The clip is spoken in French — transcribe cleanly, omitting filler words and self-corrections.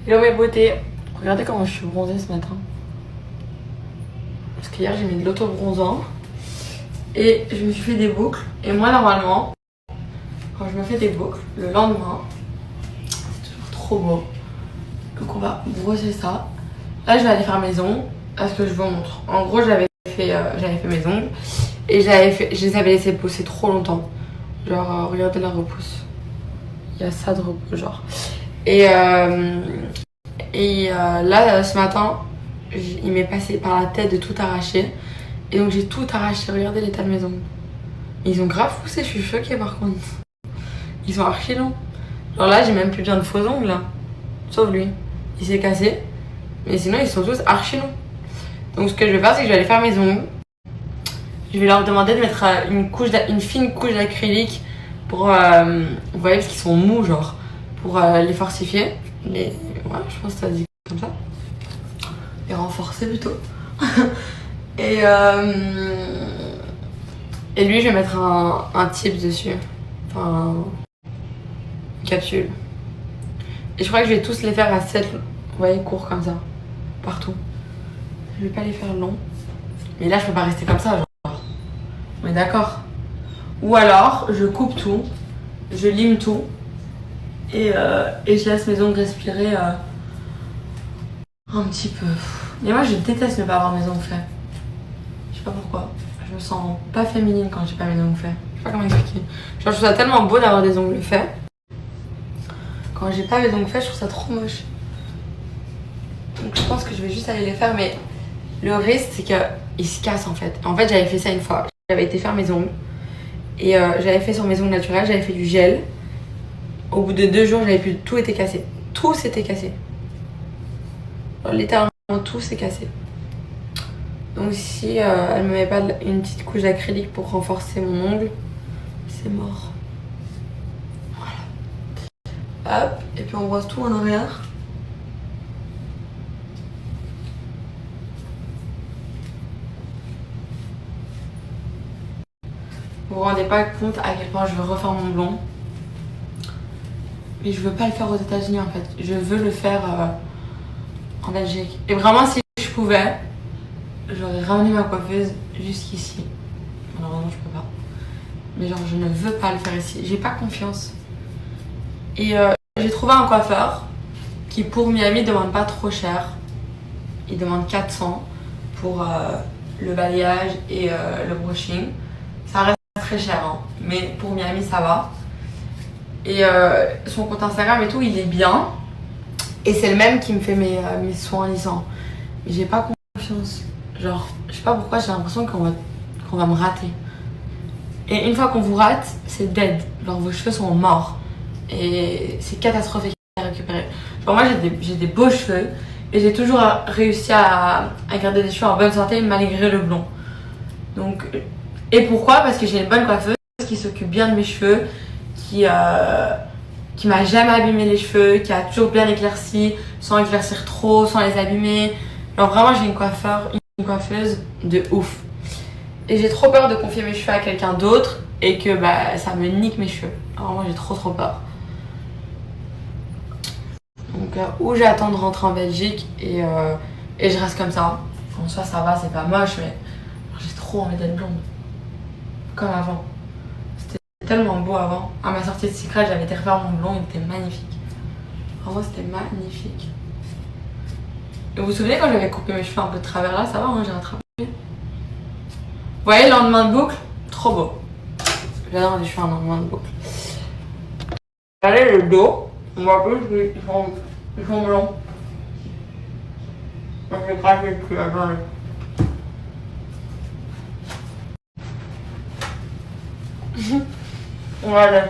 Hello mes beautés, regardez comment je suis bronzée ce matin. Parce qu'hier j'ai mis de l'auto-bronzant et je me suis fait des boucles. Et moi normalement, quand je me fais des boucles, le lendemain, c'est toujours trop beau. Donc on va brosser ça. Là je vais aller faire mes ongles parce que je vous montre. En gros j'avais fait mes ongles et je les avais laissés pousser trop longtemps. Genre regardez la repousse. Il y a ça de repousse genre. Et là, ce matin, il m'est passé par la tête de tout arracher. Et donc j'ai tout arraché. Regardez l'état de mes ongles. Ils ont grave poussé, je suis choquée par contre. Ils sont archi longs. Genre là, j'ai même plus besoin de faux ongles là. Sauf lui. Il s'est cassé. Mais sinon, ils sont tous archi longs. Donc ce que je vais faire, c'est que je vais aller faire mes ongles. Je vais leur demander de mettre une fine couche d'acrylique pour... vous voyez, parce qu'ils sont mous, genre. Pour les fortifier. Mais ouais, je pense que ça dit comme ça. Et renforcer plutôt. et lui, je vais mettre un tip dessus. Enfin, une capsule. Et je crois que je vais tous les faire à 7, vous voyez, courts comme ça. Partout. Je vais pas les faire longs. Mais là, je peux pas rester comme ça, genre. On est d'accord. Ou alors, je coupe tout. Je lime tout. Et je laisse mes ongles respirer un petit peu. Et moi je déteste ne pas avoir mes ongles faits. Je sais pas pourquoi. Je me sens pas féminine quand j'ai pas mes ongles faits. Je sais pas comment expliquer. Genre je trouve ça tellement beau d'avoir des ongles faits. Quand j'ai pas mes ongles faits, je trouve ça trop moche. Donc je pense que je vais juste aller les faire. Mais le risque c'est qu'ils se cassent en fait. En fait j'avais fait ça une fois. J'avais été faire mes ongles. Et j'avais fait sur mes ongles naturels, j'avais fait du gel. Au bout de 2 jours, tout était cassé. Tout s'était cassé. Alors, littéralement, tout s'est cassé. Donc si elle me met pas une petite couche d'acrylique pour renforcer mon ongle, c'est mort. Voilà. Hop, et puis on brosse tout en arrière. Vous vous rendez pas compte à quel point je veux refaire mon blond. Mais je veux pas le faire aux États-Unis en fait. Je veux le faire en Belgique. Et vraiment, si je pouvais, j'aurais ramené ma coiffeuse jusqu'ici. Malheureusement, je peux pas. Mais genre, je ne veux pas le faire ici. J'ai pas confiance. Et j'ai trouvé un coiffeur qui, pour Miami, demande pas trop cher. Il demande 400 pour le balayage et le brushing. Ça reste très cher, hein. Mais pour Miami, ça va. Et son compte Instagram et tout, il est bien. Et c'est le même qui me fait mes soins lisants. Mais j'ai pas confiance. Genre, je sais pas pourquoi, j'ai l'impression qu'on va me rater. Et une fois qu'on vous rate, c'est dead. Genre, vos cheveux sont morts. Et c'est catastrophique à récupérer. Genre, moi, j'ai des beaux cheveux. Et j'ai toujours réussi à garder des cheveux en bonne santé malgré le blond. Donc, et pourquoi? Parce que j'ai une bonne coiffeuse qui s'occupe bien de mes cheveux. Qui m'a jamais abîmé les cheveux, qui a toujours bien éclairci, sans éclaircir trop, sans les abîmer. Genre vraiment j'ai une coiffeuse de ouf. Et j'ai trop peur de confier mes cheveux à quelqu'un d'autre et que ça me nique mes cheveux. Alors moi j'ai trop peur. Donc ou j'attends de rentrer en Belgique et je reste comme ça. En soi ça va, c'est pas moche mais j'ai trop envie d'être blonde. Comme avant. Tellement beau avant. À ma sortie de Secret, j'avais été refaire mon blond, il était magnifique. Vraiment, c'était magnifique. Et vous vous souvenez quand j'avais coupé mes cheveux un peu de travers là, ça va, hein, j'ai rattrapé. Vous voyez, le lendemain de boucle, trop beau. J'adore les cheveux en lendemain de boucle. Regardez le dos, on voit plus ils sont blonds. Je vais cracher le cul, attendez. Voilà.